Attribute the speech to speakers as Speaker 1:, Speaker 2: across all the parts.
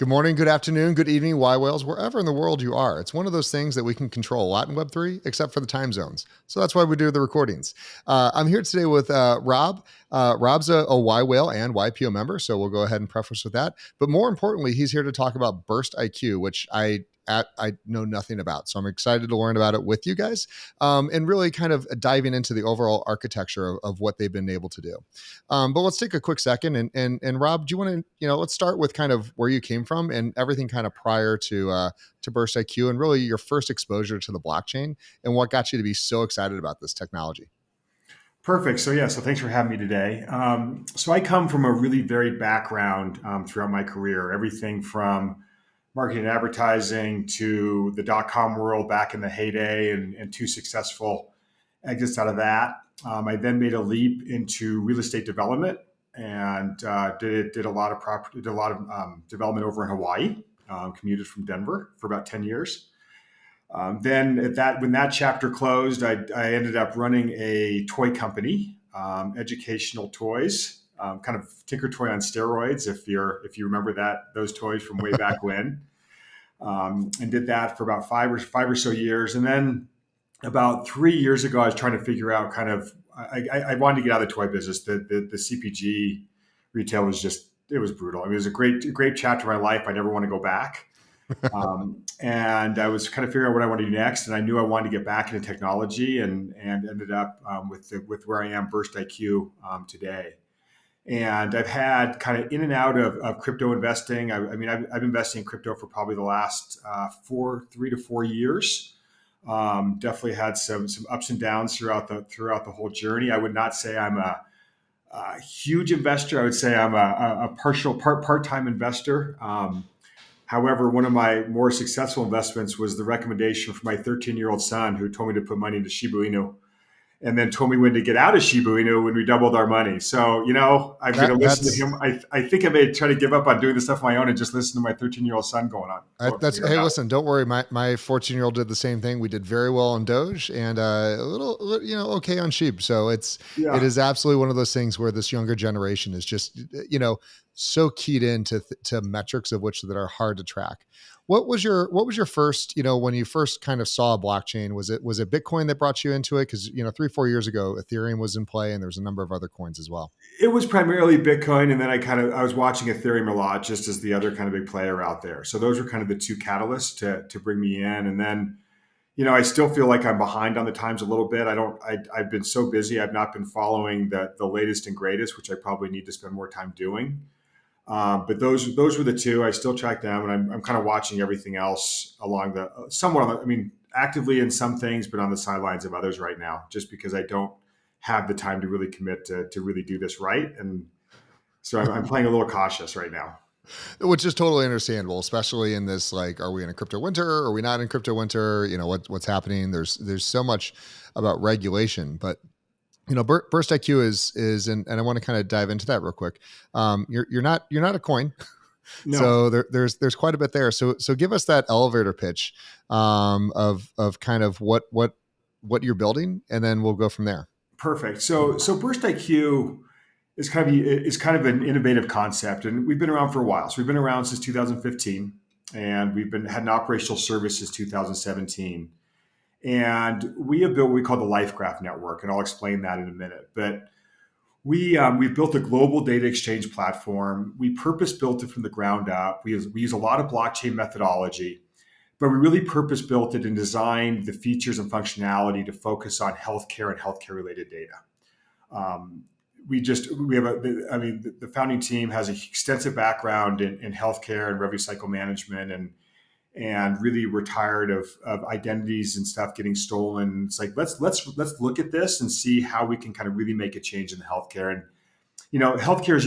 Speaker 1: Good morning, good afternoon, good evening, yWhales, wherever in the world you are. It's one of those things that we can control a lot in Web3, except for the time zones. So that's why we do the recordings. I'm here today with Rob. Rob's a yWhale and YPO member, so we'll go ahead and preface with that. But more importantly, he's here to talk about BurstIQ, which I know nothing about. So I'm excited to learn about it with you guys, and really kind of diving into the overall architecture of what they've been able to do. But let's take a quick second and Rob, do you want to, let's start with kind of where you came from and everything kind of prior to BurstIQ and really your first exposure to the blockchain and what got you to be so excited about this technology.
Speaker 2: Perfect. So thanks for having me today. So I come from a really varied background throughout my career, everything from marketing and advertising to the dot-com world back in the heyday and two successful exits out of that. I then made a leap into real estate development and did a lot of property, did a lot of development over in Hawaii. Commuted from Denver for about 10 years. Then when that chapter closed, I ended up running a toy company, educational toys, kind of Tinker Toy on steroids, if you remember those toys from way back when, and did that for about five or so years. And then about 3 years ago, I was trying to figure out I wanted to get out of the toy business. The CPG retail it was brutal. I mean, it was a great chapter of my life. I never want to go back. And I was kind of figuring out what I wanted to do next, and I knew I wanted to get back into technology, and ended up with where I am, BurstIQ today. And I've had kind of in and out of crypto investing. I've been investing in crypto for probably the last 3 to 4 years. Definitely had some ups and downs throughout the whole journey. I would not say I'm a huge investor. I would say I'm a part-time investor. However, one of my more successful investments was the recommendation from my 13-year-old son, who told me to put money into Shiba Inu, and then told me when to get out of Shiba Inu when we doubled our money. So, I'm going to listen to him. I think I may try to give up on doing this stuff on my own and just listen to my 13-year-old son going on.
Speaker 1: Hey, listen, don't worry. My 14-year-old did the same thing. We did very well on Doge and a little, okay on Sheep. So it is absolutely one of those things where this younger generation is just, so keyed into metrics of which that are hard to track. What was your first, when you first kind of saw a blockchain, was it Bitcoin that brought you into it? Cause 3-4 years ago, Ethereum was in play and there was a number of other coins as well.
Speaker 2: It was primarily Bitcoin. And then I was watching Ethereum a lot, just as the other kind of big player out there. So those were kind of the two catalysts to bring me in. And then, I still feel like I'm behind on the times a little bit. I've been so busy. I've not been following the latest and greatest, which I probably need to spend more time doing. But those were the two. I still track them, and I'm kind of watching everything else actively in some things, but on the sidelines of others right now, just because I don't have the time to really commit to really do this right. And so I'm playing a little cautious right now.
Speaker 1: Which is totally understandable, especially in this, are we in a crypto winter? Are we not in crypto winter? What's happening? There's so much about regulation, but BurstIQ is, and I want to kind of dive into that real quick. You're not a coin. No. So there's quite a bit there. So give us that elevator pitch, of kind of what you're building, and then we'll go from there.
Speaker 2: Perfect. So BurstIQ is kind of an innovative concept, and we've been around for a while. So we've been around since 2015, and had an operational service since 2017. And we have built what we call the Life Graph Network, and I'll explain that in a minute. But we've built a global data exchange platform. We purpose-built it from the ground up. We use a lot of blockchain methodology, but we really purpose-built it and designed the features and functionality to focus on healthcare and healthcare-related data. The founding team has an extensive background in healthcare and revenue cycle management, and really we're tired of identities and stuff getting stolen. It's like, let's look at this and see how we can kind of really make a change in the healthcare. And, healthcare is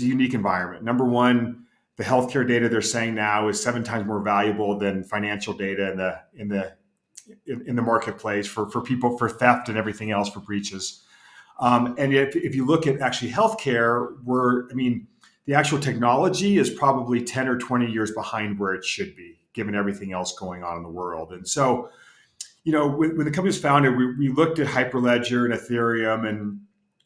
Speaker 2: a unique environment. Number one, the healthcare data they're saying now is 7 times more valuable than financial data in the marketplace for people, for theft and everything else, for breaches. And if you look at actually healthcare, the actual technology is probably 10 or 20 years behind where it should be, given everything else going on in the world. And so, when the company was founded, we looked at Hyperledger and Ethereum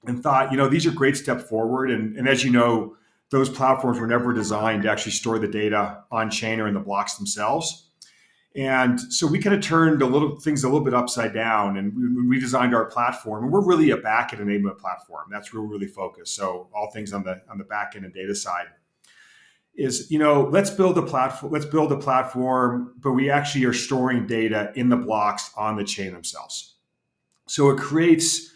Speaker 2: and thought, these are great steps forward. And as you know, those platforms were never designed to actually store the data on chain or in the blocks themselves. And so we kind of turned things a little bit upside down, and we redesigned our platform. And we're really a backend enablement platform. That's where we're really focused. So all things on the backend and data side is, let's build a platform. Let's build a platform, but we actually are storing data in the blocks on the chain themselves. So it creates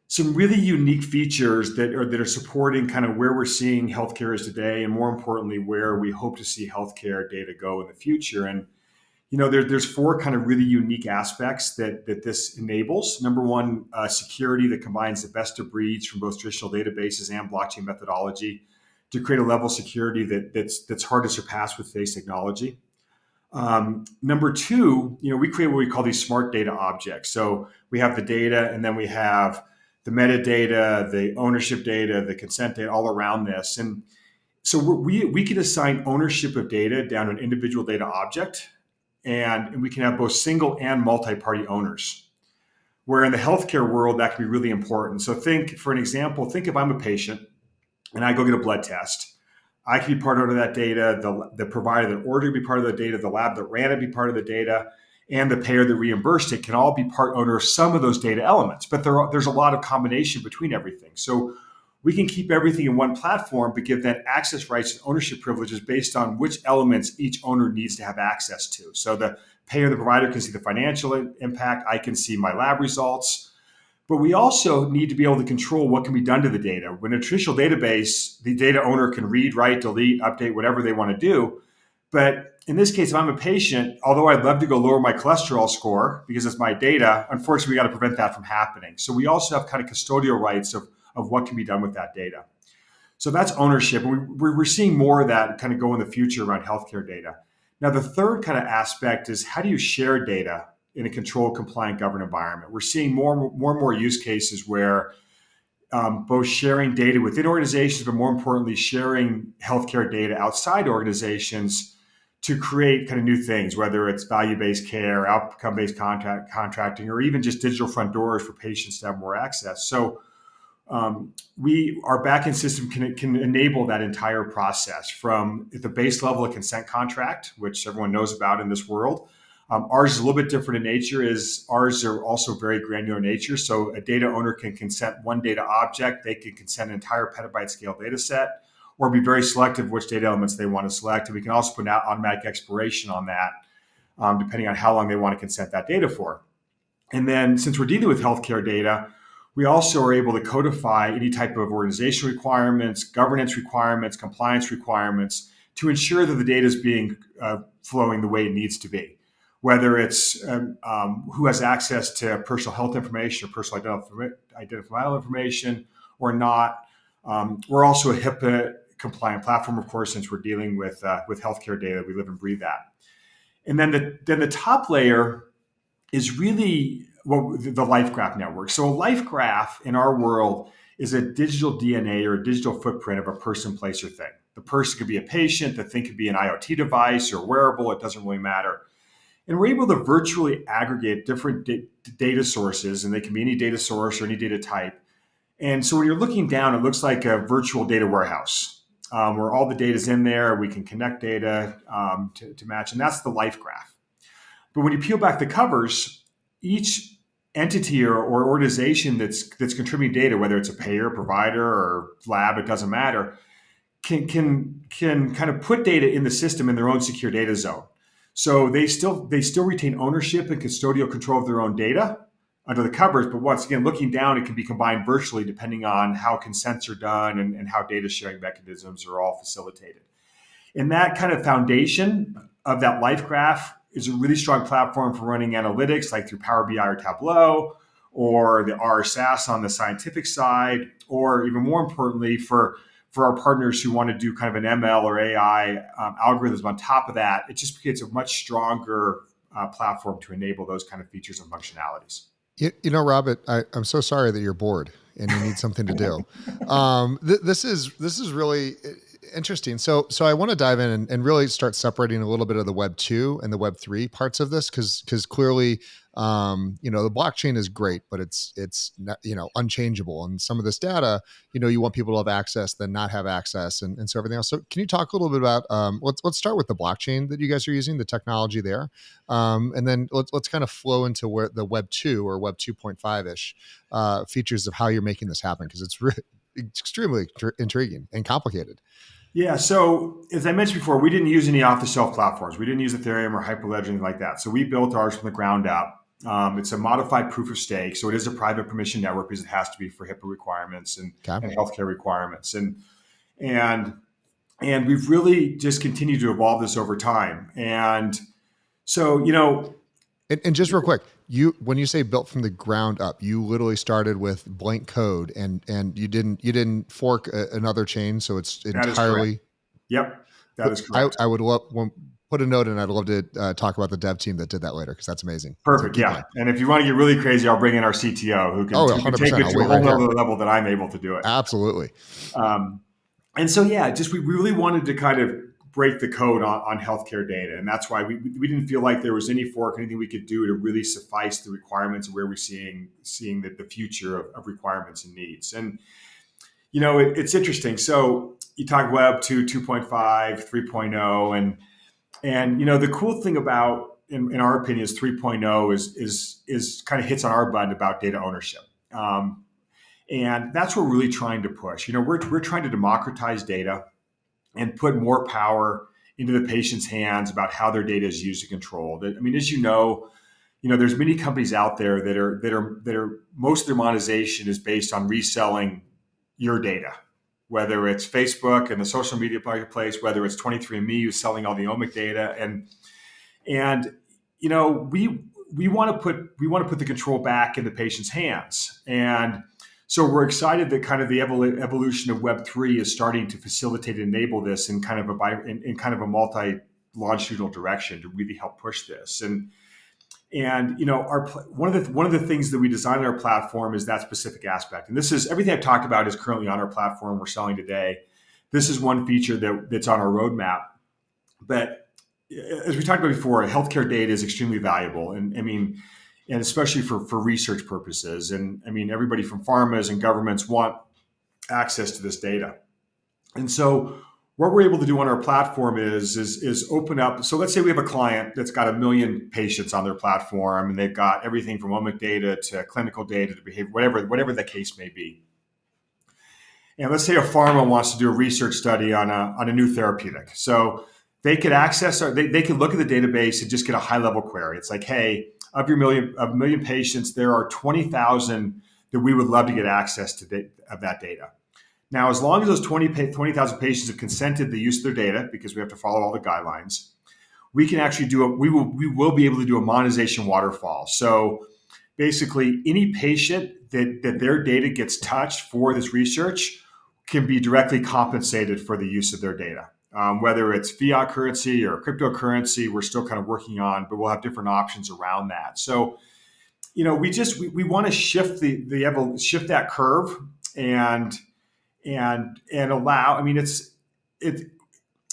Speaker 2: some really unique features that are supporting kind of where we're seeing healthcare is today, and more importantly, where we hope to see healthcare data go in the future. And there's four kind of really unique aspects that this enables. Number one, security that combines the best of breeds from both traditional databases and blockchain methodology to create a level of security that's hard to surpass with today's technology. Number two, we create what we call these smart data objects. So we have the data, and then we have the metadata, the ownership data, the consent data all around this. And so we can assign ownership of data down to an individual data object, and we can have both single and multi-party owners. Where in the healthcare world, that can be really important. So for an example, think if I'm a patient and I go get a blood test. I can be part of that data, the provider that ordered be part of the data, the lab that ran it be part of the data, and the payer that reimbursed it can all be part owner of some of those data elements. But there's a lot of combination between everything. So we can keep everything in one platform, but give that access rights and ownership privileges based on which elements each owner needs to have access to. So the payer and the provider can see the financial impact. I can see my lab results. But we also need to be able to control what can be done to the data. When a traditional database, the data owner can read, write, delete, update, whatever they want to do. But in this case, if I'm a patient, although I'd love to go lower my cholesterol score because it's my data, unfortunately, we got to prevent that from happening. So we also have kind of custodial rights of what can be done with that data. So that's ownership. And we're seeing more of that kind of go in the future around healthcare data. Now, the third kind of aspect is how do you share data in a controlled, compliant, governed environment? We're seeing more and more use cases where both sharing data within organizations, but more importantly, sharing healthcare data outside organizations to create kind of new things, whether it's value-based care, outcome-based contracting, or even just digital front doors for patients to have more access. So our backend system can enable that entire process from the base level of consent contract, which everyone knows about in this world. Ours is a little bit different in nature. Ours are also very granular in nature. So a data owner can consent one data object. They can consent an entire petabyte scale data set, or be very selective which data elements they want to select. And we can also put out automatic expiration on that, depending on how long they want to consent that data for. And then since we're dealing with healthcare data, we also are able to codify any type of organizational requirements, governance requirements, compliance requirements to ensure that the data is being flowing the way it needs to be. Whether it's who has access to personal health information or personal identifiable information or not. We're also a HIPAA compliant platform, of course, since we're dealing with healthcare data. We live and breathe that. And then the top layer is really the life graph network. So a life graph in our world is a digital DNA or a digital footprint of a person, place, or thing. The person could be a patient, the thing could be an IoT device or wearable, it doesn't really matter. And we're able to virtually aggregate different data sources, and they can be any data source or any data type. And so when you're looking down, it looks like a virtual data warehouse where all the data is in there. We can connect data to match, and that's the life graph. But when you peel back the covers, each entity or organization that's contributing data, whether it's a payer, provider, or lab, it doesn't matter, can kind of put data in the system in their own secure data zone. So they still retain ownership and custodial control of their own data under the covers. But once again, looking down, it can be combined virtually depending on how consents are done and how data sharing mechanisms are all facilitated. And that kind of foundation of that life graph is a really strong platform for running analytics like through Power BI or Tableau, or the R SaaS on the scientific side, or even more importantly for our partners who want to do kind of an ML or AI algorithms on top of that. It just creates a much stronger platform to enable those kind of features and functionalities.
Speaker 1: Rob, I'm so sorry that you're bored and you need something to do. This is really interesting. So I want to dive in and really start separating a little bit of the Web 2 and the Web 3 parts of this, because clearly The blockchain is great, but it's not, unchangeable. And some of this data, you want people to have access, then not have access, and so everything else. So can you talk a little bit about let's start with the blockchain that you guys are using, the technology there, and then let's kind of flow into where the Web 2 or Web 2.5 ish features of how you're making this happen, because it's really extremely intriguing and complicated.
Speaker 2: Yeah. So as I mentioned before, we didn't use any off-the-shelf platforms. We didn't use Ethereum or Hyperledger, anything like that. So we built ours from the ground up. It's a modified proof of stake, so it is a private permission network because it has to be for HIPAA requirements
Speaker 1: Okay.
Speaker 2: and healthcare requirements. And and we've really just continued to evolve this over time. And so
Speaker 1: And just real quick, when you say built from the ground up, you literally started with blank code, and you didn't fork another chain, so it's
Speaker 2: that is correct.
Speaker 1: entirely.
Speaker 2: Yep, that is correct.
Speaker 1: I would love put a note in. I'd love to talk about the dev team that did that later, because that's amazing. So
Speaker 2: Perfect.
Speaker 1: keep
Speaker 2: Yeah.
Speaker 1: going.
Speaker 2: And if you want to get really crazy, I'll bring in our CTO
Speaker 1: Oh,
Speaker 2: who can take
Speaker 1: 100%.
Speaker 2: it
Speaker 1: I'll
Speaker 2: to a
Speaker 1: wait
Speaker 2: whole
Speaker 1: right here.
Speaker 2: nother level that I'm able to do it.
Speaker 1: Absolutely.
Speaker 2: Um, and so, yeah, just we really wanted to kind of break the code on healthcare data. And that's why we didn't feel like there was any fork, anything we could do to really suffice the requirements of where we're seeing the future of requirements and needs. And, it's interesting. So you talk Web 2, 2.5, 3.0, and the cool thing about, in our opinion, is 3.0 is kind of hits on our button about data ownership. And that's what we're really trying to push. We're trying to democratize data and put more power into the patient's hands about how their data is used and controlled. I mean, as there's many companies out there that are most of their monetization is based on reselling your data, whether it's Facebook and the social media marketplace, whether it's 23andMe who's selling all the omic data, and we want to put the control back in the patient's hands. And so we're excited that kind of the evolution of Web3 is starting to facilitate and enable this in kind of a multi-longitudinal direction to really help push this. And one of the things that we designed in our platform is that specific aspect. And this is everything I've talked about is currently on our platform we're selling today. This is one feature that's on our roadmap. But as we talked about before, healthcare data is extremely valuable, and especially for research purposes. And I mean, everybody from pharmas and governments want access to this data. And so what we're able to do on our platform is open up. So let's say we have a client that's got 1 million patients on their platform, and they've got everything from omic data to clinical data to behavior, whatever the case may be. And let's say a pharma wants to do a research study on a new therapeutic. So they could access, they could look at the database and just get a high level query. It's like, hey, of a million patients, there are 20,000 that we would love to get access to of that data. Now, as long as those 20,000 patients have consented to the use of their data, because we have to follow all the guidelines, we can actually we will be able to do a monetization waterfall. So basically, any patient that their data gets touched for this research can be directly compensated for the use of their data. Whether it's fiat currency or cryptocurrency, we're still kind of working on, but we'll have different options around that. So, we want to shift shift that curve and allow. I mean, it's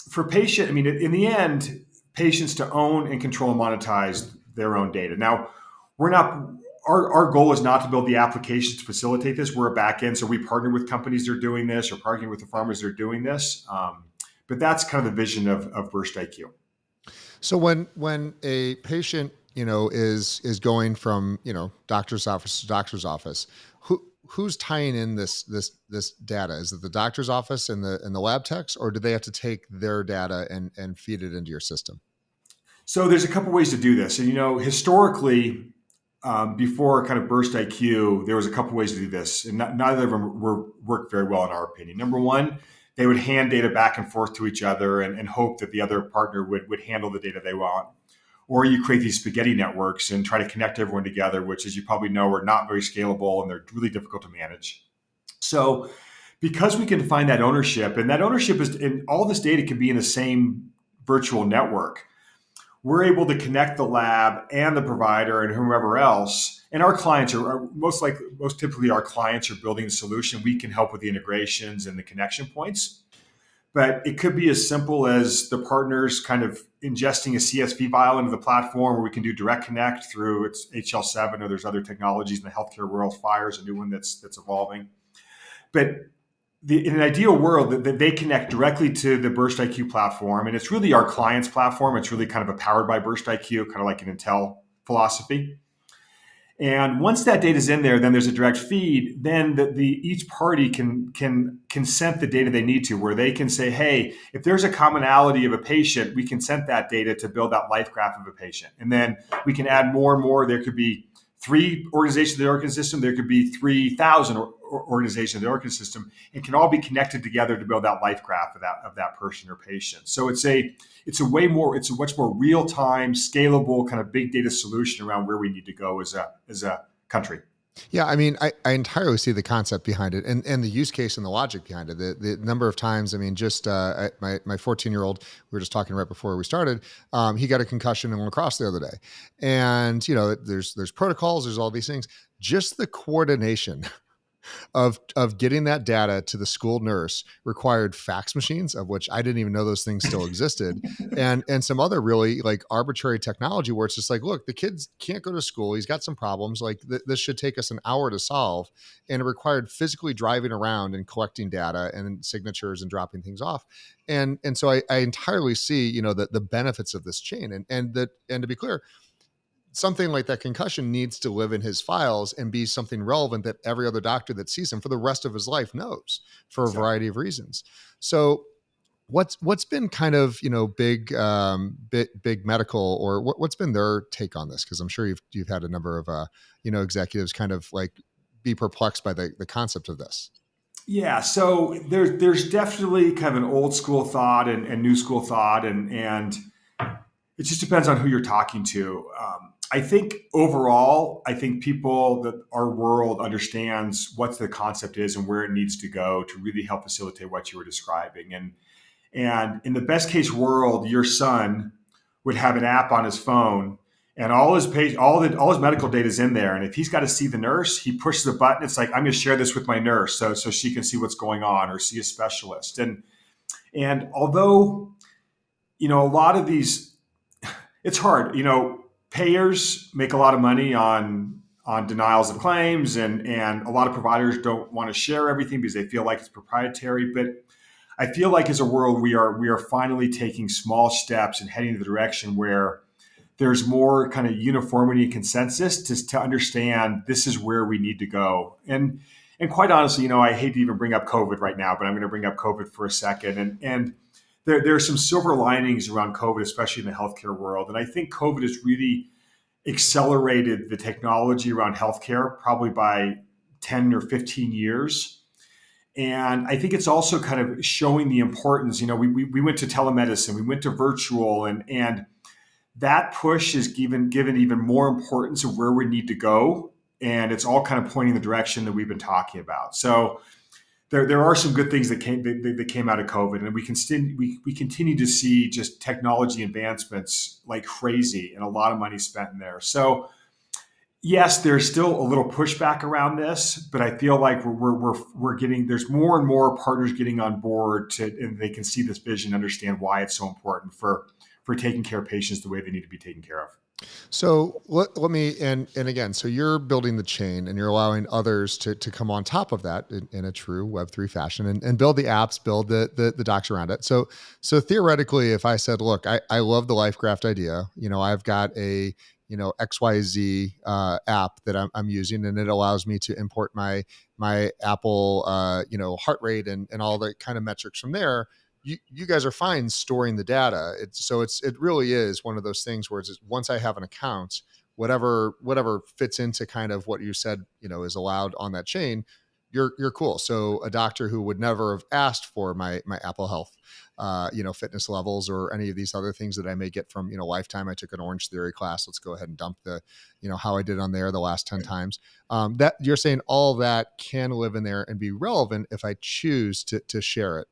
Speaker 2: for patient. I mean, in the end, patients to own and control and monetize their own data. Now, we're not. Our goal is not to build the applications to facilitate this. We're a back end, so we partner with companies that are doing this, or partner with the farmers that are doing this. But that's kind of the vision of BurstIQ.
Speaker 1: So when a patient is going from doctor's office to doctor's office, who's tying in this data? Is it the doctor's office and the lab techs, or do they have to take their data and feed it into your system?
Speaker 2: So there's a couple ways to do this. And historically, before kind of BurstIQ, there was a couple ways to do this, and neither of them worked very well in our opinion. Number one, they would hand data back and forth to each other and hope that the other partner would handle the data they want. Or you create these spaghetti networks and try to connect everyone together, which, as you probably know, are not very scalable and they're really difficult to manage. So because we can find that ownership, and that ownership is, and all this data can be in the same virtual network, we're able to connect the lab and the provider and whomever else. And our clients are most typically our clients are building the solution. We can help with the integrations and the connection points. But it could be as simple as the partners kind of ingesting a CSV file into the platform where we can do direct connect through its HL7, or there's other technologies in the healthcare world. FHIR is a new one that's evolving. But in an ideal world, that they connect directly to the BurstIQ platform, and it's really our client's platform. It's really kind of a powered by BurstIQ, kind of like an Intel philosophy. And once that data is in there, then there's a direct feed. Then each party can consent the data they need to, where they can say, hey, if there's a commonality of a patient, we consent that data to build that life graph of a patient. And then we can add more and more. There could be 3 organizations of the Orkin system. There could be 3,000 organizations of the Orkin system. It can all be connected together to build that life graph of that person or patient. So it's a much more real time, scalable kind of big data solution around where we need to go as a country.
Speaker 1: Yeah, I mean, I entirely see the concept behind it and the use case and the logic behind it. The number of times, I mean, just my 14-year-old, we were just talking right before we started. He got a concussion in lacrosse the other day, and there's protocols, there's all these things. Just the coordination of getting that data to the school nurse required fax machines, of which I didn't even know those things still existed, and some other really like arbitrary technology where it's just like, look, the kids can't go to school, he's got some problems, like this should take us an hour to solve, and it required physically driving around and collecting data and signatures and dropping things off. And so I entirely see the benefits of this chain, and to be clear, something like that concussion needs to live in his files and be something relevant that every other doctor that sees him for the rest of his life knows, for a variety of reasons. So what's been kind of big medical, or what's been their take on this? Because I'm sure you've had a number of executives kind of like be perplexed by the concept of this.
Speaker 2: Yeah, so there's definitely kind of an old school thought and new school thought, and it just depends on who you're talking to. I think overall, I think people that our world understands what the concept is and where it needs to go to really help facilitate what you were describing. And in the best case world, your son would have an app on his phone, and all his medical data is in there. And if he's got to see the nurse, he pushes a button. It's like, I'm going to share this with my nurse so she can see what's going on or see a specialist. And although a lot of these, it's hard. Payers make a lot of money on denials of claims, and a lot of providers don't want to share everything because they feel like it's proprietary. But I feel like as a world, we are finally taking small steps and heading in the direction where there's more kind of uniformity and consensus to understand this is where we need to go. And quite honestly, I hate to even bring up COVID right now, but I'm going to bring up COVID for a second. And there are some silver linings around COVID, especially in the healthcare world. And I think COVID has really accelerated the technology around healthcare probably by 10 or 15 years. And I think it's also kind of showing the importance. We went to telemedicine, we went to virtual, and that push is given even more importance of where we need to go. And it's all kind of pointing the direction that we've been talking about. So there are some good things that came out of COVID, and we continue to see just technology advancements like crazy, and a lot of money spent in there. So yes, there's still a little pushback around this, but I feel like we're getting, there's more and more partners getting on board and they can see this vision, understand why it's so important for taking care of patients the way they need to be taken care of.
Speaker 1: So let me, and again, so you're building the chain and you're allowing others to come on top of that in a true Web3 fashion and build the apps, build the docs around it. So theoretically, if I said, look, I love the LifeGraft idea, I've got a, XYZ app that I'm using, and it allows me to import my Apple, heart rate and all the kind of metrics from there. You guys are fine storing the data. It really is one of those things where it's just, once I have an account, whatever fits into kind of what you said, is allowed on that chain, you're cool. So a doctor who would never have asked for my Apple Health, fitness levels or any of these other things that I may get from, Lifetime. I took an Orange Theory class. Let's go ahead and dump the, how I did on there the last 10 times. That you're saying all that can live in there and be relevant if I choose to share it.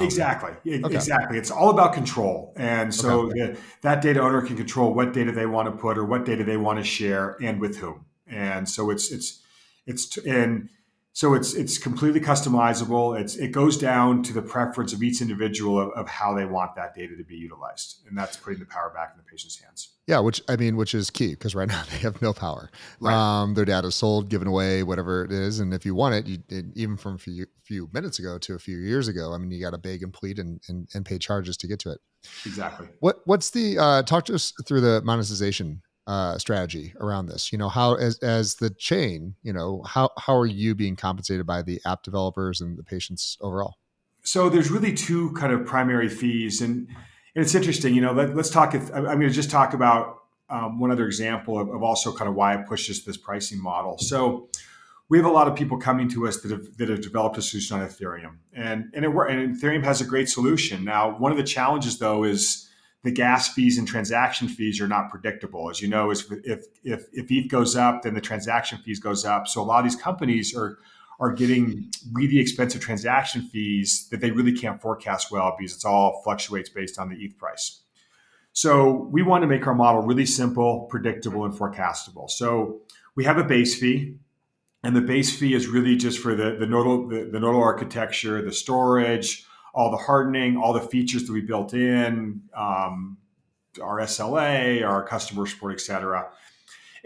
Speaker 2: Exactly.
Speaker 1: Okay.
Speaker 2: Exactly. It's all about control. And so that data owner can control what data they want to put or what data they want to share and with whom. And so it's So it's completely customizable. It goes down to the preference of each individual of how they want that data to be utilized, and that's putting the power back in the patient's hands.
Speaker 1: Yeah, which is key because right now they have no power.
Speaker 2: Right.
Speaker 1: Their data is sold, given away, whatever it is, and if you want it, even from a few minutes ago to a few years ago, I mean, you got to beg and plead and pay charges to get to it.
Speaker 2: Exactly.
Speaker 1: What's the talk to us through the monetization strategy around this? How as the chain, how are you being compensated by the app developers and the patients overall?
Speaker 2: So there's really two kind of primary fees, and it's interesting. Let's talk. I'm going to just talk about one other example of also kind of why I push this pricing model. So we have a lot of people coming to us that have developed a solution on Ethereum, and Ethereum has a great solution. Now, one of the challenges though is the gas fees and transaction fees are not predictable. As you know, is if ETH goes up, then the transaction fees goes up. So a lot of these companies are getting really expensive transaction fees that they really can't forecast well because it's all fluctuates based on the ETH price. So we want to make our model really simple, predictable, and forecastable. So we have a base fee, and the base fee is really just for the nodal architecture, the storage, all the hardening, all the features that we built in, our SLA, our customer support, et cetera.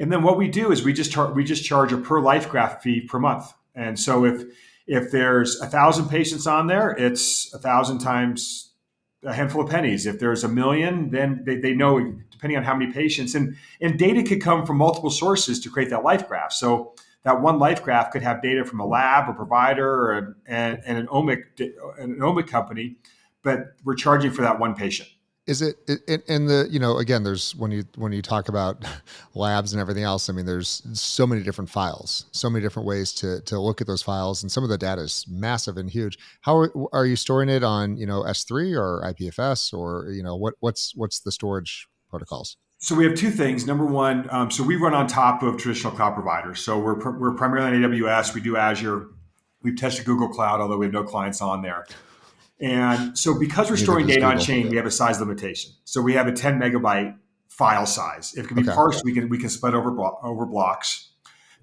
Speaker 2: And then what we do is we just charge a per life graph fee per month. And so if there's 1,000 patients on there, it's 1,000 times a handful of pennies. If there's 1,000,000, then they know depending on how many patients, and data could come from multiple sources to create that life graph. So that one life graph could have data from a lab, a provider, and an omic company, but we're charging for that one patient.
Speaker 1: Is it in the again, there's when you talk about labs and everything else, I mean, there's so many different files, so many different ways to look at those files, and some of the data is massive and huge. How are you storing it on S3 or IPFS, or what's the storage protocols?
Speaker 2: So we have two things. Number one, so we run on top of traditional cloud providers. So we're primarily on AWS. We do Azure. We've tested Google Cloud, although we have no clients on there. And so because we're
Speaker 1: Neither
Speaker 2: storing
Speaker 1: does
Speaker 2: data on
Speaker 1: Google.
Speaker 2: chain, we have a size limitation. So we have a 10 megabyte file size. If it can be
Speaker 1: Okay.
Speaker 2: parsed, we can split over blocks.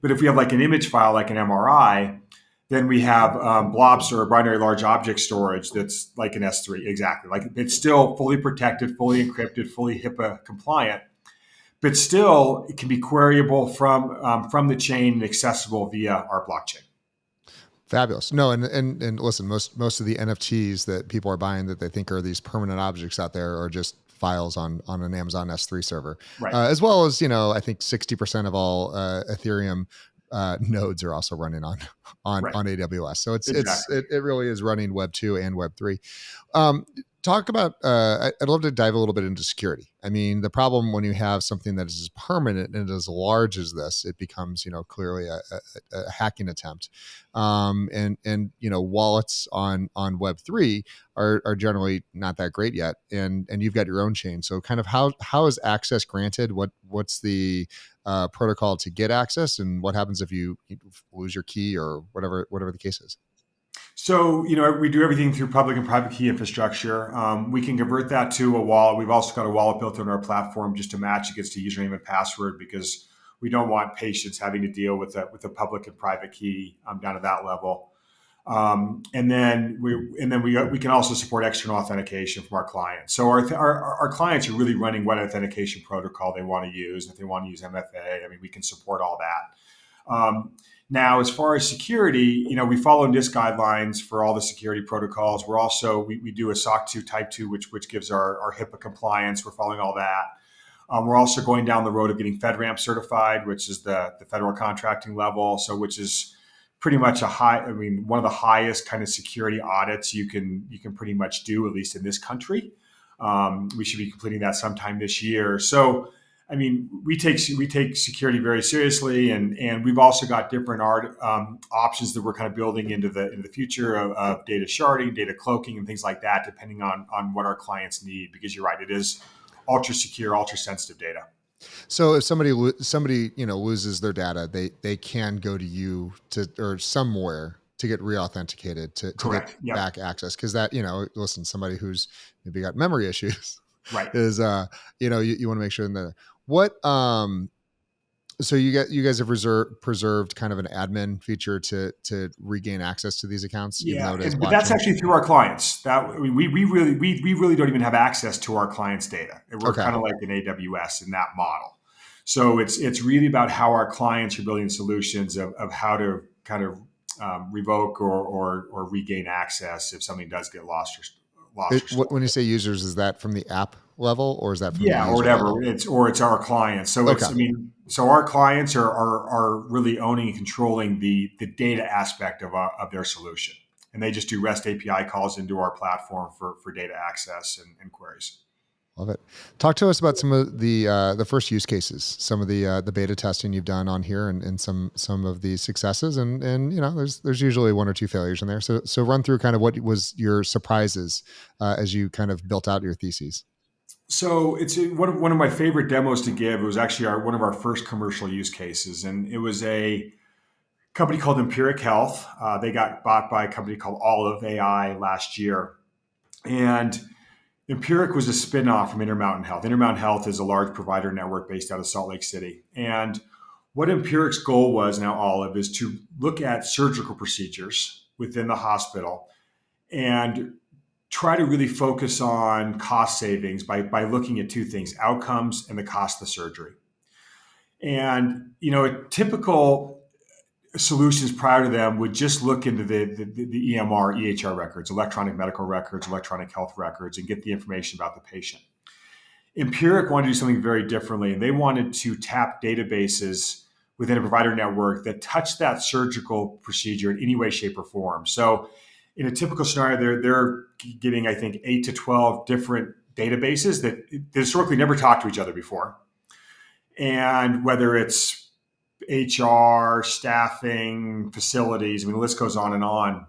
Speaker 2: But if we have like an image file, like an MRI, then we have blobs or binary large object storage that's like an S3, exactly. Like it's still fully protected, fully encrypted, fully HIPAA compliant, but still it can be queryable from the chain and accessible via our blockchain.
Speaker 1: Fabulous. No, and listen, most of the NFTs that people are buying that they think are these permanent objects out there are just files on an Amazon S3 server,
Speaker 2: Right,
Speaker 1: as well as I think 60% of all Ethereum nodes are also running
Speaker 2: right,
Speaker 1: on AWS. So
Speaker 2: exactly.
Speaker 1: it really is running Web 2 and Web 3. Um, Talk about. I'd love to dive a little bit into security. I mean, the problem when you have something that is as permanent and as large as this, it becomes clearly a hacking attempt. And wallets on Web 3 are generally not that great yet, and you've got your own chain. So kind of how is access granted? What's the protocol to get access, and what happens if you lose your key or whatever the case is?
Speaker 2: So, we do everything through public and private key infrastructure. We can convert that to a wallet. We've also got a wallet built on our platform just to match against a username and password because we don't want patients having to deal with a public and private key down to that level. And then we can also support external authentication from our clients. So our clients are really running what authentication protocol they want to use. If they want to use MFA, I mean, we can support all that. Now, as far as security, we follow NIST guidelines for all the security protocols. We do a SOC 2 Type 2, which gives our HIPAA compliance. We're following all that. We're also going down the road of getting FedRAMP certified, which is the federal contracting level. So, which is pretty much one of the highest kind of security audits you can pretty much do, at least in this country. We should be completing that sometime this year. So, I mean, we take security very seriously, and we've also got different options that we're kind of building into the future of data sharding, data cloaking, and things like that, depending on what our clients need. Because you're right, it is ultra secure, ultra sensitive data.
Speaker 1: So if somebody loses their data, they can go to you to or somewhere to get re-authenticated to get
Speaker 2: Correct. Yep.
Speaker 1: back access, because that listen, somebody who's maybe got memory issues
Speaker 2: Right.
Speaker 1: is you want to make sure that what So you guys have preserved kind of an admin feature to regain access to these accounts, even though
Speaker 2: Yeah,
Speaker 1: it is
Speaker 2: but that's
Speaker 1: blockchain.
Speaker 2: actually through our clients. That I mean, we really don't even have access to our clients' data. We're
Speaker 1: Okay.
Speaker 2: kind of like an AWS in that model. So it's really about how our clients are building solutions of how to kind of revoke or regain access if something does get lost or
Speaker 1: When you
Speaker 2: stolen.
Speaker 1: say users, is that from the app level or is that from the
Speaker 2: Yeah, or
Speaker 1: user
Speaker 2: whatever.
Speaker 1: level?
Speaker 2: It's our clients. So
Speaker 1: Okay.
Speaker 2: it's I mean, so our clients are really owning and controlling the data aspect of their solution, and they just do REST API calls into our platform for data access and queries.
Speaker 1: Love it. Talk to us about some of the first use cases, some of the beta testing you've done on here, and some of the successes, and there's usually one or two failures in there. So run through kind of what was your surprises as you kind of built out your theses.
Speaker 2: So it's one of my favorite demos to give. It was actually one of our first commercial use cases, and it was a company called Empiric Health. They got bought by a company called Olive AI last year, and Empiric was a spin-off from Intermountain Health. Intermountain Health is a large provider network based out of Salt Lake City. And what Empiric's goal was, now Olive, is to look at surgical procedures within the hospital and try to really focus on cost savings by looking at two things: outcomes and the cost of the surgery. And, a typical solutions prior to them would just look into the EMR, EHR records, electronic medical records, electronic health records, and get the information about the patient. Empiric wanted to do something very differently, and they wanted to tap databases within a provider network that touched that surgical procedure in any way, shape, or form. So, in a typical scenario, they're getting, I think, 8 to 12 different databases that historically never talked to each other before, and whether it's HR, staffing, facilities. I mean, the list goes on and on.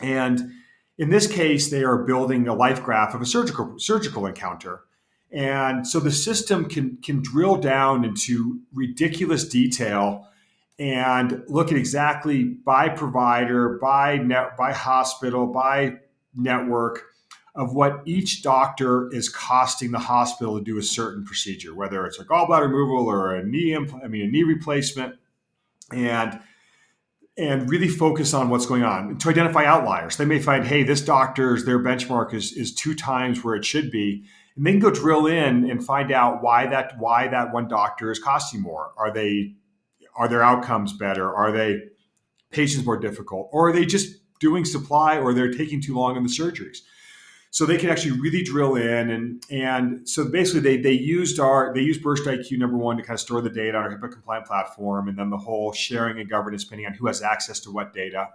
Speaker 2: And in this case, they are building a life graph of a surgical encounter. And so the system can drill down into ridiculous detail and look at exactly by provider, by hospital, by network of what each doctor is costing the hospital to do a certain procedure, whether it's a gallbladder removal or a knee replacement, and really focus on what's going on to identify outliers. They may find, hey, this doctor's their benchmark is 2 times where it should be, and they can go drill in and find out why that one doctor is costing more. Are their outcomes better? Are they patients more difficult, or are they just doing supply, or they're taking too long in the surgeries? So they can actually really drill in, and so basically they used BurstIQ number one to kind of store the data on our HIPAA compliant platform, and then the whole sharing and governance depending on who has access to what data,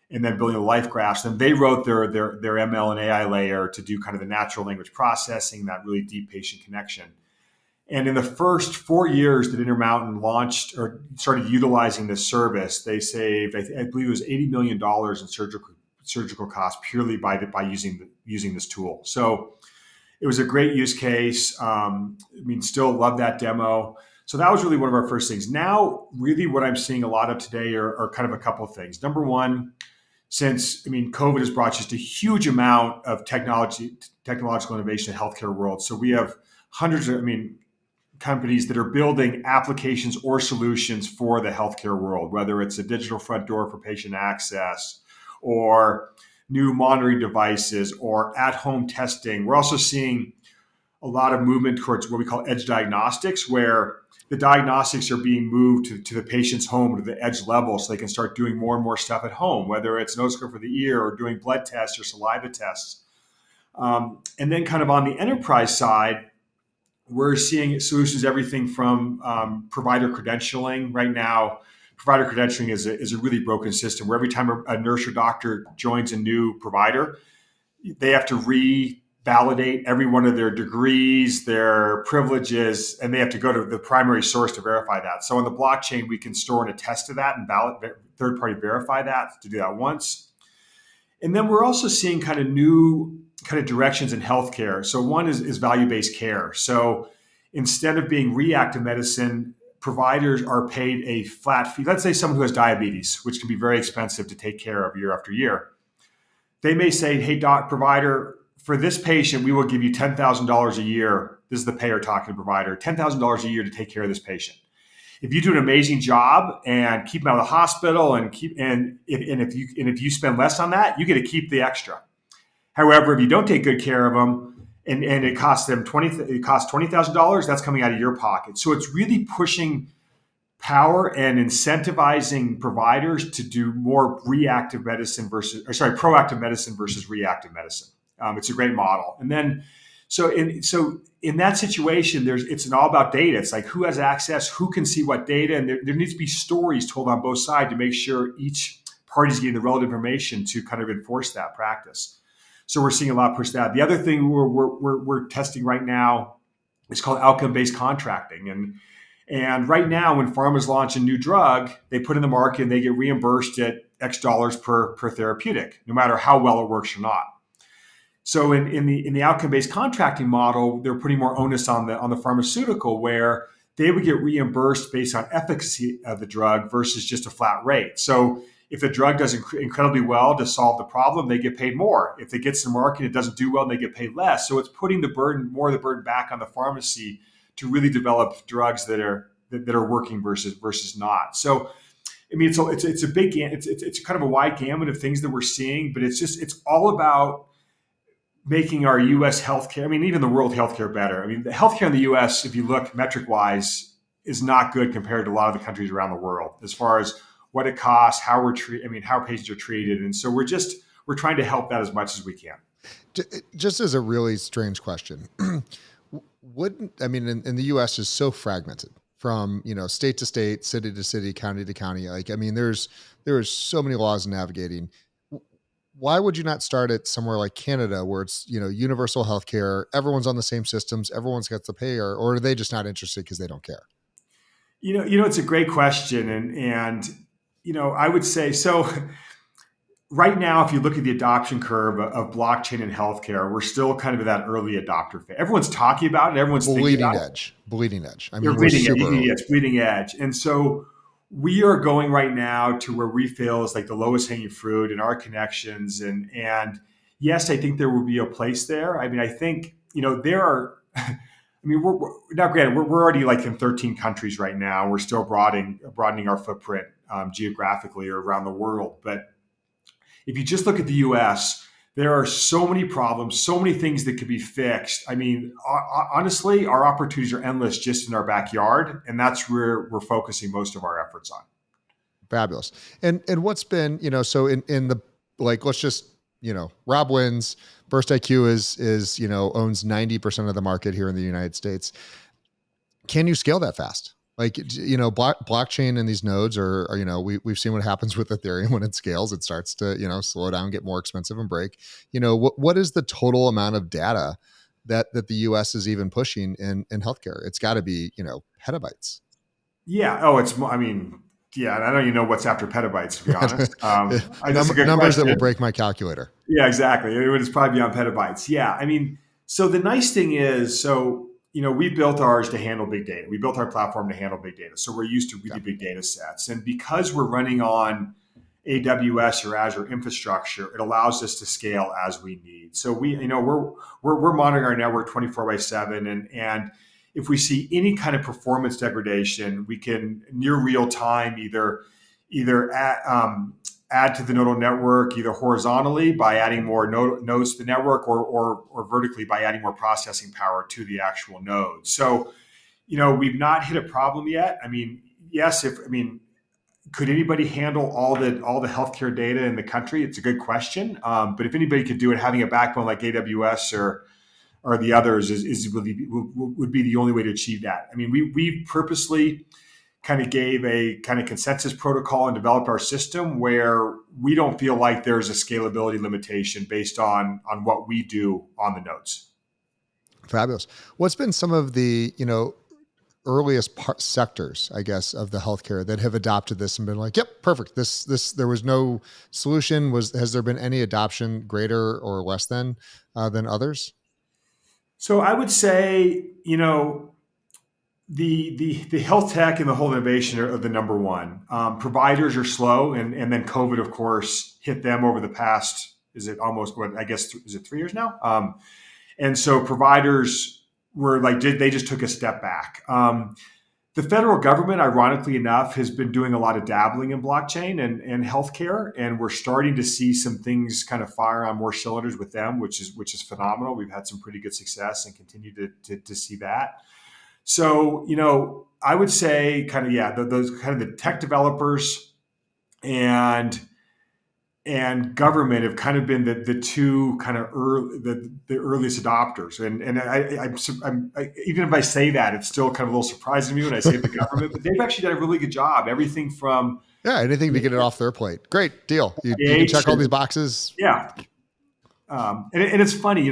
Speaker 2: and then building the life graphs. Then they wrote their ML and AI layer to do kind of the natural language processing, that really deep patient connection. And in the first 4 years that Intermountain launched or started utilizing this service, they saved, I believe it was $80 million in surgical costs purely by using this tool. So it was a great use case. Still love that demo. So that was really one of our first things. Now, really what I'm seeing a lot of today are kind of a couple of things. Number one, since COVID has brought just a huge amount of technological innovation in the healthcare world. So we have hundreds of, companies that are building applications or solutions for the healthcare world, whether it's a digital front door for patient access or new monitoring devices or at-home testing. We're also seeing a lot of movement towards what we call edge diagnostics, where the diagnostics are being moved to the patient's home, to the edge level, so they can start doing more and more stuff at home, whether it's an otoscope for the ear or doing blood tests or saliva tests. And then kind of on the enterprise side, we're seeing solutions, everything from provider credentialing. Right now, provider credentialing is a really broken system where every time a nurse or doctor joins a new provider, they have to revalidate every one of their degrees, their privileges, and they have to go to the primary source to verify that. So on the blockchain, we can store and attest to that and third-party verify that to do that once. And then we're also seeing kind of new kind of directions in healthcare. So one is value-based care. So instead of being reactive medicine, providers are paid a flat fee. Let's say someone who has diabetes, which can be very expensive to take care of year after year. They may say, hey, provider, for this patient, we will give you $10,000 a year. This is the payer talking to the provider, $10,000 a year to take care of this patient. if you do an amazing job and keep them out of the hospital and if you spend less on that, you get to keep the extra. However, if you don't take good care of them and it costs them $20,000, that's coming out of your pocket. So it's really pushing power and incentivizing providers to do more proactive medicine versus reactive medicine. It's a great model. And then, so in that situation, it's all about data. It's like who has access, who can see what data, and there needs to be stories told on both sides to make sure each party's getting the relevant information to kind of enforce that practice. So we're seeing a lot push that. The other thing we're testing right now is called outcome-based contracting. And right now, when pharmas launch a new drug, they put in the market and they get reimbursed at X dollars per therapeutic, no matter how well it works or not. So in the outcome-based contracting model, they're putting more onus on the pharmaceutical, where they would get reimbursed based on efficacy of the drug versus just a flat rate. So if the drug does incredibly well to solve the problem, they get paid more. If it gets to the market, it doesn't do well, they get paid less. So it's putting more of the burden back on the pharmacy to really develop drugs that are working versus not. So, I mean, it's a big, it's kind of a wide gamut of things that we're seeing, but it's all about making our U.S. healthcare, I mean, even the world healthcare better. I mean, the healthcare in the U.S., if you look metric wise, is not good compared to a lot of the countries around the world as far as what it costs, how how patients are treated, and so we're trying to help that as much as we can.
Speaker 1: Just as a really strange question. In the US is so fragmented from, state to state, city to city, county to county. There are so many laws navigating. Why would you not start it somewhere like Canada where it's, universal healthcare, everyone's on the same systems, everyone's got to pay, or are they just not interested because they don't care?
Speaker 2: It's a great question. And I would say, so right now, if you look at the adoption curve of blockchain in healthcare, we're still kind of in that early adopter phase. Everyone's talking about it. Everyone's thinking about it.
Speaker 1: Bleeding edge.
Speaker 2: You're bleeding edge. It's bleeding edge. And so we are going right now to where we feel is like the lowest hanging fruit in our connections. And yes, I think there will be a place there. I think, there are, we're not granted, we're already like in 13 countries right now. We're still broadening our footprint geographically or around the world. But if you just look at the US, there are so many problems, so many things that could be fixed. Honestly, our opportunities are endless just in our backyard. And that's where we're focusing most of our efforts on.
Speaker 1: Fabulous. And what's been, so in the, like, let's just, Rob wins. BurstIQ is owns 90% of the market here in the United States. Can you scale that fast? Blockchain and these nodes are we've seen what happens with Ethereum when it scales. It starts to, slow down, get more expensive and break. What is the total amount of data that the US is even pushing in healthcare? It's got to be, petabytes.
Speaker 2: Yeah. Oh, yeah. And I don't even know what's after petabytes, to be honest.
Speaker 1: Numbers question. That will break my calculator.
Speaker 2: Yeah, exactly. It would probably be on petabytes. Yeah. So the nice thing is, we built ours to handle big data. We built our platform to handle big data. So we're used to really big data sets. And because we're running on AWS or Azure infrastructure, it allows us to scale as we need. So we're monitoring our network 24/7. And if we see any kind of performance degradation, we can near real time either add to the nodal network, either horizontally by adding more nodes to the network or vertically by adding more processing power to the actual node. So, we've not hit a problem yet. Yes, could anybody handle all the healthcare data in the country? It's a good question. But if anybody could do it, having a backbone like AWS or the others would be the only way to achieve that. We purposely kind of gave a kind of consensus protocol and developed our system where we don't feel like there's a scalability limitation based on what we do on the nodes.
Speaker 1: Fabulous. What's been some of the, earliest sectors, I guess, of the healthcare that have adopted this and been like, yep, perfect. This, there was no solution. Has there been any adoption greater or less than others?
Speaker 2: So I would say, the health tech and the whole innovation are the number one. Providers are slow, and then COVID, of course, hit them over the past. Is it 3 years now? And so providers were like, they just took a step back. The federal government, ironically enough, has been doing a lot of dabbling in blockchain and healthcare, and we're starting to see some things kind of fire on more cylinders with them, which is phenomenal. We've had some pretty good success and continue to see that. So, I would say kind of, yeah, those kind of the tech developers and government have kind of been the two kind of the earliest adopters. And even if I say that, it's still kind of a little surprising to me when I say the government, but they've actually done a really good job. Everything from
Speaker 1: Yeah, anything to get it off their plate. Great deal. You can check all these boxes.
Speaker 2: yeah. And it's funny,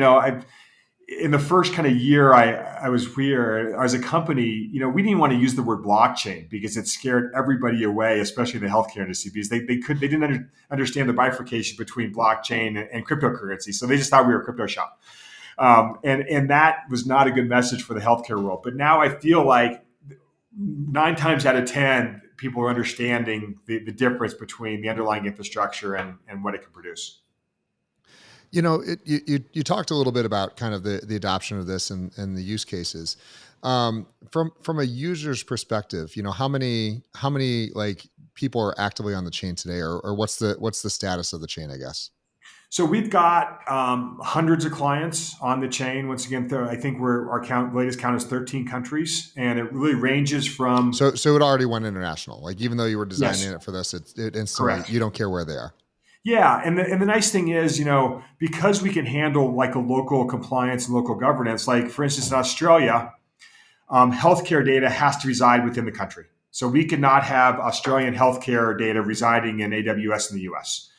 Speaker 2: in the first kind of year I was here as a company, we didn't want to use the word blockchain because it scared everybody away, especially in the healthcare industry, because they didn't understand the bifurcation between blockchain and cryptocurrency. So they just thought we were a crypto shop. And that was not a good message for the healthcare world. But now I feel like 9 times out of 10, people are understanding the difference between the underlying infrastructure and what it can produce.
Speaker 1: You talked a little bit about kind of the adoption of this and the use cases. From a user's perspective, how many like people are actively on the chain today, or what's the status of the chain, I guess?
Speaker 2: So we've got hundreds of clients on the chain. Once again, I think latest count is 13 countries, and it really ranges from.
Speaker 1: So it already went international. Like even though you were designing it for this, it instantly
Speaker 2: Correct.
Speaker 1: You don't care where they are.
Speaker 2: Yeah, and the nice thing is, because we can handle like a local compliance and local governance. Like for instance, in Australia, healthcare data has to reside within the country. So we cannot have Australian healthcare data residing in AWS in the US.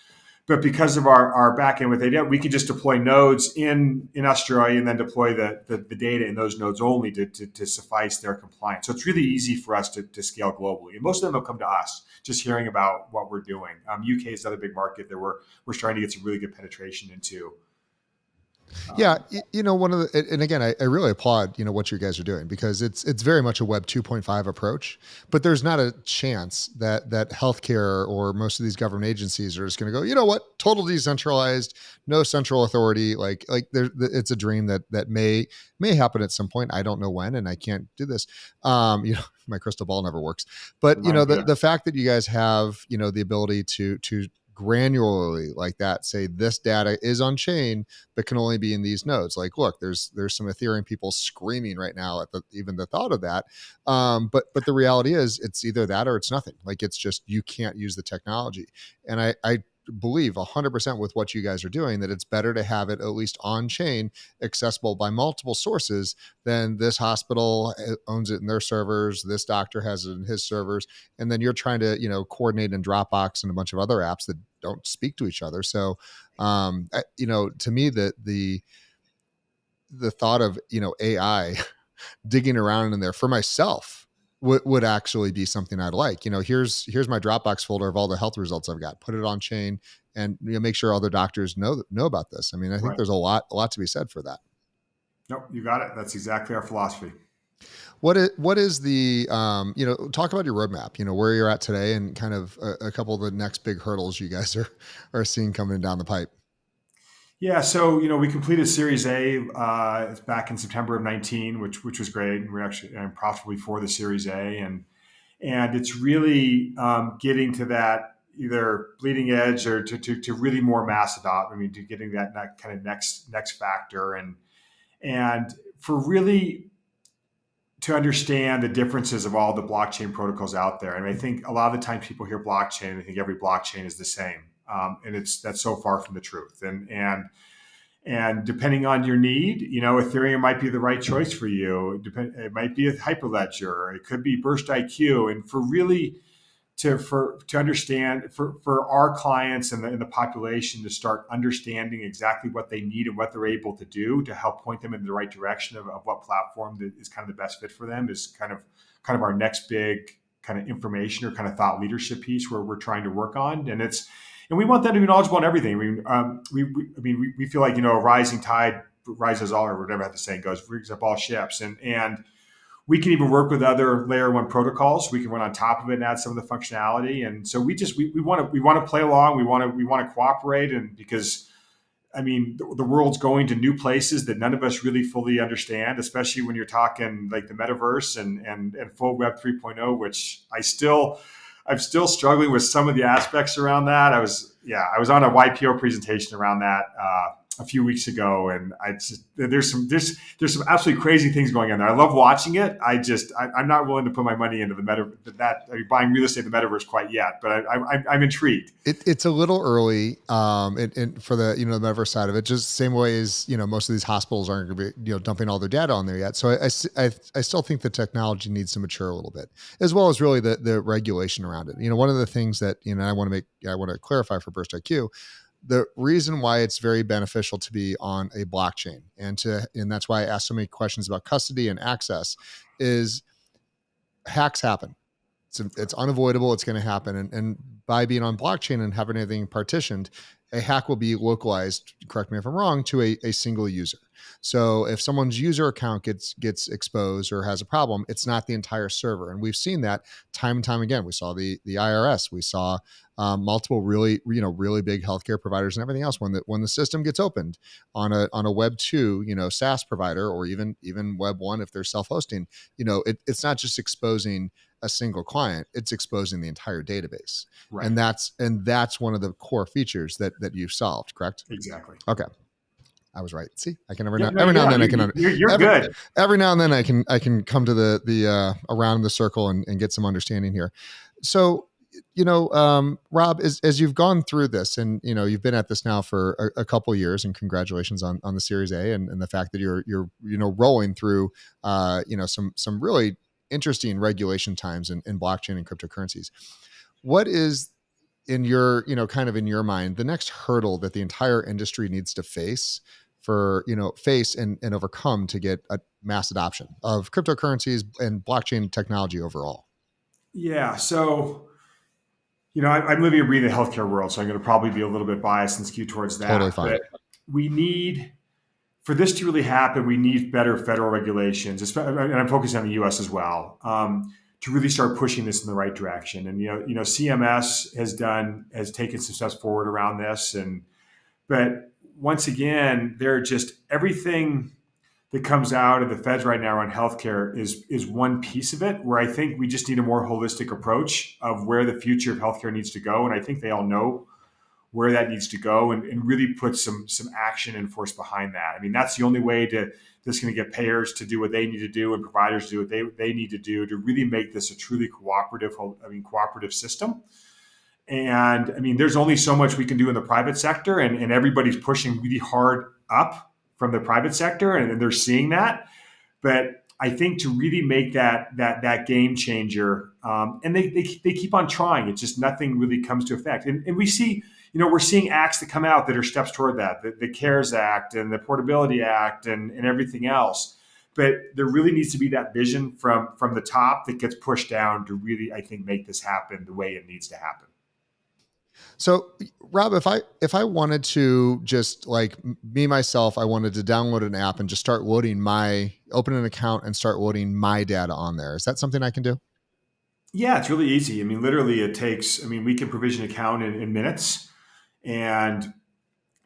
Speaker 2: But because of our backend with AWS, we can just deploy nodes in Australia and then deploy the data in those nodes only to suffice their compliance. So it's really easy for us to scale globally. And most of them have come to us just hearing about what we're doing. UK is another big market that we're starting to get some really good penetration into.
Speaker 1: Yeah, one of the, and again, I really applaud what you guys are doing, because it's very much a Web 2.5 approach, but there's not a chance that healthcare or most of these government agencies are just going to go, you know what, total decentralized, no central authority. Like it's a dream that may happen at some point. I don't know when, and I can't do this. My crystal ball never works. But the fact that you guys have the ability to granularly like that say this data is on chain but can only be in these nodes. Like, look, there's some Ethereum people screaming right now at even the thought of that. But the reality is it's either that or it's nothing. Like, it's just you can't use the technology. And I believe 100% with what you guys are doing that it's better to have it at least on chain, accessible by multiple sources, than this hospital owns it in their servers, this doctor has it in his servers, and then you're trying to coordinate in Dropbox and a bunch of other apps that don't speak to each other. So to me, the thought of AI digging around in there for myself would actually be something I'd like. Here's my Dropbox folder of all the health results I've got. Put it on chain, and make sure other doctors know about this. I mean, I think there's a lot to be said for that.
Speaker 2: Nope, you got it. That's exactly our philosophy.
Speaker 1: What is the talk about your roadmap? Where you're at today, and kind of a couple of the next big hurdles you guys are seeing coming down the pipe.
Speaker 2: Yeah, so we completed Series A back in September of 19, which was great, and we're actually profitable before the Series A, and it's really getting to that either bleeding edge or to really more mass adopt. I mean, to getting that kind of next factor, and for really to understand the differences of all the blockchain protocols out there. I mean, I think a lot of the time people hear blockchain, I think every blockchain is the same. And that's so far from the truth. And depending on your need, Ethereum might be the right choice for you. It might be a Hyperledger, it could be BurstIQ. And for really to understand for our clients and the population to start understanding exactly what they need and what they're able to do to help point them in the right direction of what platform that is kind of the best fit for them is kind of our next big kind of information or kind of thought leadership piece where we're trying to work on. And we want them to be knowledgeable on everything. I mean, we feel like, a rising tide rises all, or whatever the saying goes, brings up all ships. And we can even work with other layer 1 protocols. We can run on top of it and add some of the functionality. And so we want to play along. We want to cooperate, and because I mean, the world's going to new places that none of us really fully understand, especially when you're talking like the metaverse and full Web 3.0, which I'm still struggling with some of the aspects around that. I was on a YPO presentation around that a few weeks ago, and there's some absolutely crazy things going on there. I love watching it. I'm not willing to put my money into the buying real estate in the metaverse quite yet, but I'm intrigued.
Speaker 1: It's a little early, for the the metaverse side of it. Just same way as most of these hospitals aren't going to be dumping all their data on there yet. So I still think the technology needs to mature a little bit, as well as really the regulation around it. One of the things that I want to clarify for BurstIQ, the reason why it's very beneficial to be on a blockchain and that's why I asked so many questions about custody and access is hacks happen. It's unavoidable. It's going to happen. And by being on blockchain and having everything partitioned, a hack will be localized, correct me if I'm wrong, to a single user. So if someone's user account gets exposed or has a problem, it's not the entire server. And we've seen that time and time again. We saw the IRS. We saw multiple really big healthcare providers and everything else. When the system gets opened on a Web 2 SaaS provider, or even Web 1 if they're self-hosting, it's not just exposing a single client, it's exposing the entire database.
Speaker 2: Right.
Speaker 1: And that's one of the core features that you've solved, correct?
Speaker 2: Exactly.
Speaker 1: Okay. I was right. See, I can every
Speaker 2: Yeah,
Speaker 1: now and then I can
Speaker 2: you're good.
Speaker 1: Every now and then I can come to the around the circle and get some understanding here. So, Rob, as you've gone through this and you've been at this now for a couple of years, and congratulations on the Series A and the fact that you're rolling through some really interesting regulation times in blockchain and cryptocurrencies. What is in your kind of in your mind the next hurdle that the entire industry needs to face and overcome to get a mass adoption of cryptocurrencies and blockchain technology overall?
Speaker 2: Yeah. So, I'm living and breathing the healthcare world, so I'm going to probably be a little bit biased and skew towards that.
Speaker 1: Totally fine.
Speaker 2: But we need, for this to really happen, we need better federal regulations, and I'm focusing on the U.S. as well, to really start pushing this in the right direction. And CMS has taken some steps forward around this, but once again, they're just everything that comes out of the feds right now on healthcare is one piece of it, where I think we just need a more holistic approach of where the future of healthcare needs to go. And I think they all know where that needs to go, and really put some action and force behind that. I mean, that's the only way that's going to get payers to do what they need to do and providers to do what they need to do to really make this a truly cooperative system. And I mean, there's only so much we can do in the private sector, and everybody's pushing really hard up from the private sector, and they're seeing that. But I think to really make that game changer, and they keep on trying. It's just nothing really comes to effect. And we see, we're seeing acts that come out that are steps toward that, the CARES Act and the Portability Act and everything else. But there really needs to be that vision from the top that gets pushed down to really, I think, make this happen the way it needs to happen.
Speaker 1: So, Rob, if I wanted to just like me myself, I wanted to download an app and just start open an account and start loading my data on there. Is that something I can do?
Speaker 2: Yeah, it's really easy. I mean, literally, we can provision an account in minutes, and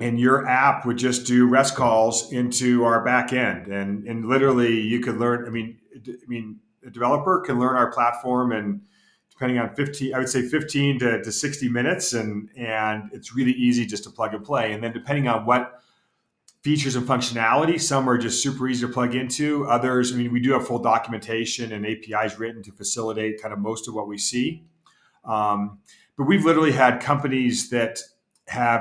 Speaker 2: your app would just do REST calls into our back end, and literally you could learn. A developer can learn our platform, and depending on 15 to 60 minutes, and it's really easy just to plug and play. And then depending on what features and functionality, some are just super easy to plug into. Others, we do have full documentation and APIs written to facilitate kind of most of what we see. But we've literally had companies that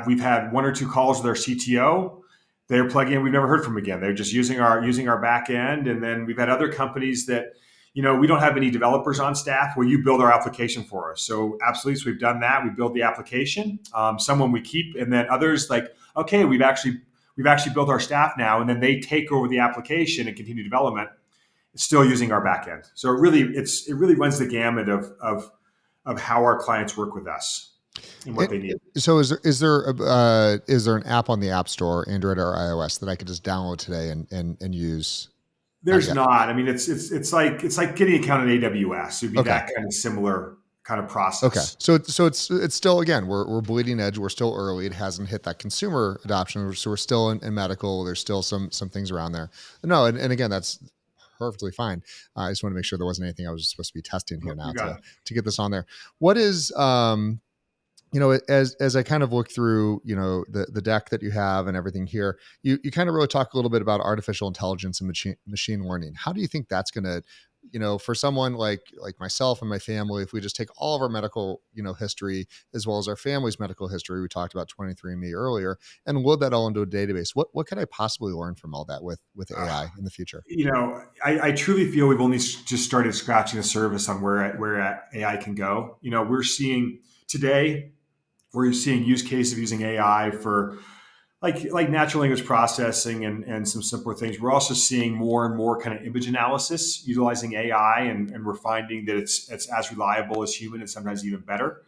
Speaker 2: we've had one or two calls with our CTO. They're plugging in, we've never heard from them again. They're just using our back end. And then we've had other companies that, we don't have any developers on staff. Will you build our application for us? So absolutely. So we've done that. We build the application. Someone we keep, and then others like, okay, we've actually built our staff now, and then they take over the application and continue development, still using our back end. So it really runs the gamut of how our clients work with us and what they need.
Speaker 1: So is there an app on the App Store, Android or iOS, that I could just download today and use?
Speaker 2: There's not. It's like getting an account in AWS. It'd be that kind of similar kind of
Speaker 1: Okay.
Speaker 2: process.
Speaker 1: So it's still, again, we're bleeding edge. We're still early. It hasn't hit that consumer adoption. So we're still in medical. There's still some things around there. No, and again, that's perfectly fine. I just want to make sure there wasn't anything I was supposed to be testing here
Speaker 2: You
Speaker 1: now
Speaker 2: got it.
Speaker 1: to get this on there. What is as I kind of look through, the deck that you have and everything here, you kind of really talk a little bit about artificial intelligence and machine learning. How do you think that's going to, for someone like myself and my family, if we just take all of our medical, history as well as our family's medical history, we talked about 23andMe earlier, and load that all into a database. What could I possibly learn from all that with
Speaker 2: Uh,
Speaker 1: AI in the future?
Speaker 2: I truly feel we've only just started scratching the surface on where AI can go. We're seeing today, we're seeing use cases of using AI for like natural language processing and some simpler things. We're also seeing more and more kind of image analysis utilizing AI, and we're finding that it's as reliable as human and sometimes even better.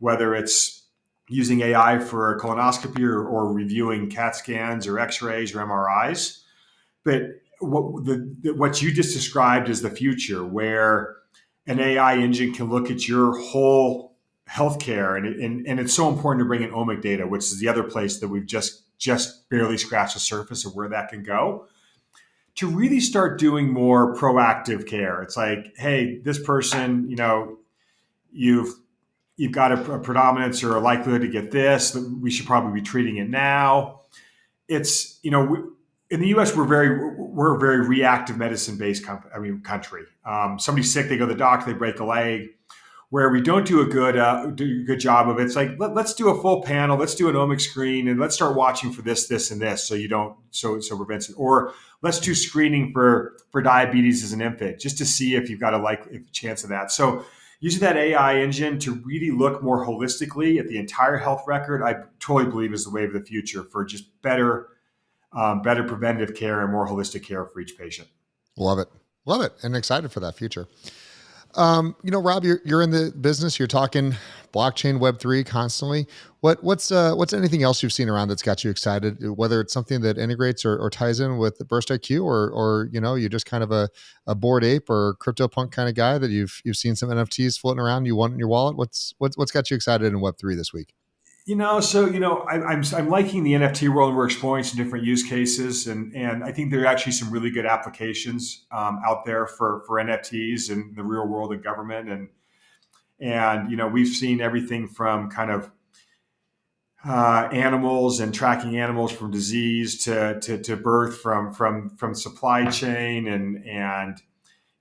Speaker 2: Whether it's using AI for a colonoscopy or reviewing CAT scans or X-rays or MRIs. But what you just described is the future, where an AI engine can look at your whole healthcare, and it's so important to bring in omic data, which is the other place that we've just barely scratched the surface of where that can go. To really start doing more proactive care, it's like, hey, this person, you've you've got a predominance or a likelihood to get this. We should probably be treating it now. It's in the U.S. we're a very reactive medicine based country. Somebody's sick, they go to the doctor, they break a leg. Where we don't do a good job of it, it's like let's do a full panel, let's do an omic screen, and let's start watching for this and this, so you don't so prevents it. Or let's do screening for diabetes as an infant, just to see if you've got a chance of that. So using that AI engine to really look more holistically at the entire health record, I totally believe is the way of the future for just better preventative care and more holistic care for each patient.
Speaker 1: Love it. Love it. And excited for that future. Rob, you're in the business. You're talking blockchain, Web3 constantly. What's anything else you've seen around that's got you excited? Whether it's something that integrates or ties in with the BurstIQ, or you're just kind of a bored ape or crypto punk kind of guy that you've seen some NFTs floating around you want in your wallet. What's got you excited in Web3 this week?
Speaker 2: I'm liking the NFT world, and we're exploring some different use cases, and I think there are actually some really good applications out there for NFTs in the real world and government, and we've seen everything from kind of animals and tracking animals from disease to birth from supply chain, and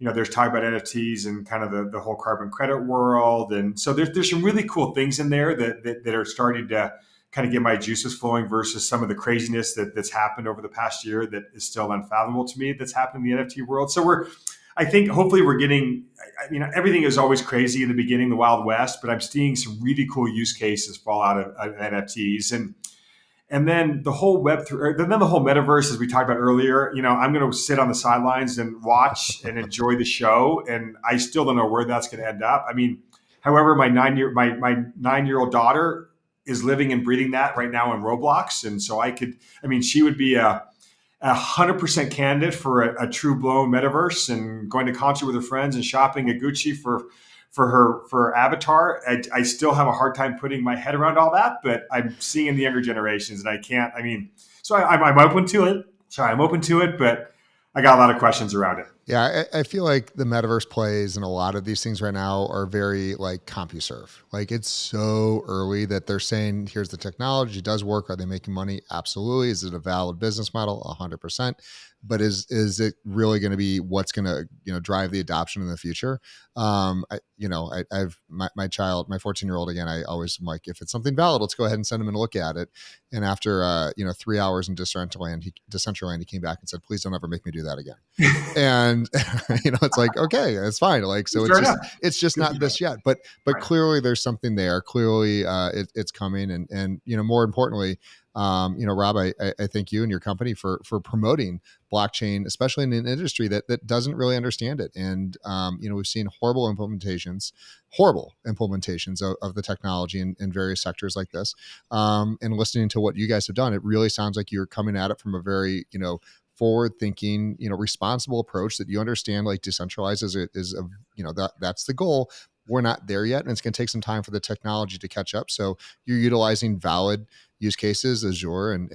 Speaker 2: there's talk about NFTs and kind of the whole carbon credit world. And so there's some really cool things in there that are starting to kind of get my juices flowing versus some of the craziness that's happened over the past year that is still unfathomable to me that's happened in the NFT world. So I think hopefully we're getting, everything is always crazy in the beginning, the Wild West, but I'm seeing some really cool use cases fall out of NFTs. And then the whole then the whole metaverse, as we talked about earlier. I'm going to sit on the sidelines and watch and enjoy the show, and I still don't know where that's going to end up. However, my 9-year-old daughter is living and breathing that right now in Roblox, and so she would be a 100% candidate for a true blown metaverse, and going to concert with her friends and shopping at Gucci for avatar. I still have a hard time putting my head around all that, but I'm seeing in the younger generations, and I can't. So I'm open to it. Sorry, I'm open to it, but I got a lot of questions around it.
Speaker 1: Yeah, I feel like the metaverse plays and a lot of these things right now are very like CompuServe. Like it's so early that they're saying, here's the technology, it does work. Are they making money? Absolutely. Is it a valid business model? 100%. But is it really going to be what's going to drive the adoption in the future? I've my child, my 14-year-old, again. I always am like, if it's something valid, let's go ahead and send him and look at it. And after 3 hours in Decentraland, he came back and said, please don't ever make me do that again. And it's like, okay, it's fine. Like, so it's just not this yet, but
Speaker 2: Right.
Speaker 1: clearly there's something there. Clearly it's coming. And more importantly, Rob, I thank you and your company for promoting blockchain, especially in an industry that doesn't really understand it. And we've seen horrible implementations of the technology in various sectors like this. And listening to what you guys have done, it really sounds like you're coming at it from a very forward thinking, responsible approach that you understand, like decentralized is a, that's the goal. we're not there yet, and it's going to take some time for the technology to catch up. So you're utilizing valid use cases, Azure and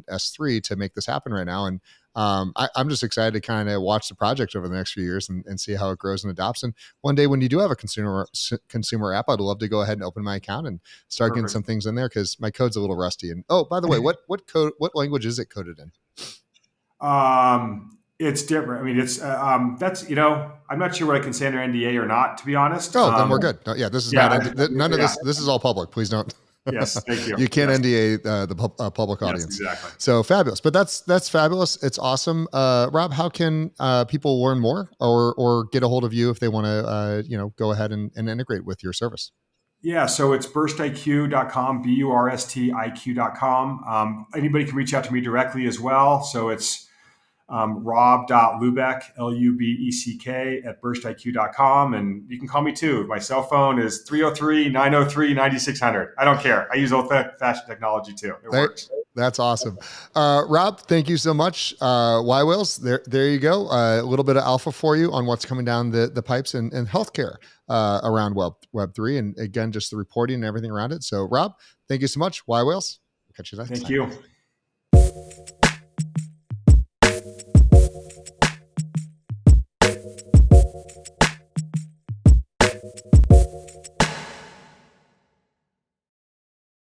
Speaker 1: S3, to make this happen right now. And I'm just excited to kind of watch the project over the next few years and see how it grows and adopts. And one day when you do have a consumer app, I'd love to go ahead and open my account and start getting
Speaker 2: Perfect.
Speaker 1: some things in there, because my code's a little rusty. And oh, by the way, what language is it coded in?
Speaker 2: It's different. I mean, it's that's I'm not sure what I can say under NDA or not, to be honest.
Speaker 1: Oh, then we're good. No, yeah, this is not
Speaker 2: Yeah,
Speaker 1: none of
Speaker 2: yeah,
Speaker 1: this. This is all public. Please don't.
Speaker 2: yes, thank you.
Speaker 1: You can't
Speaker 2: Yes,
Speaker 1: NDA the public
Speaker 2: yes,
Speaker 1: audience.
Speaker 2: exactly.
Speaker 1: So fabulous, but that's fabulous. It's awesome. Rob, how can people learn more or get a hold of you if they want to go ahead and integrate with your service?
Speaker 2: Yeah, so it's burstiq.com, BURSTIQ.com. Anybody can reach out to me directly as well. So it's rob.lubeck, Lubeck, at burstiq.com. And you can call me too. My cell phone is 303-903-9600. I don't care. I use old fashioned technology too. It works.
Speaker 1: That's awesome. Rob, thank you so much. yWhales, there you go. A little bit of alpha for you on what's coming down the pipes and healthcare around Web3. And again, just the reporting and everything around it. So Rob, thank you so much. yWhales. Catch you next
Speaker 2: Thank
Speaker 1: time.
Speaker 2: you.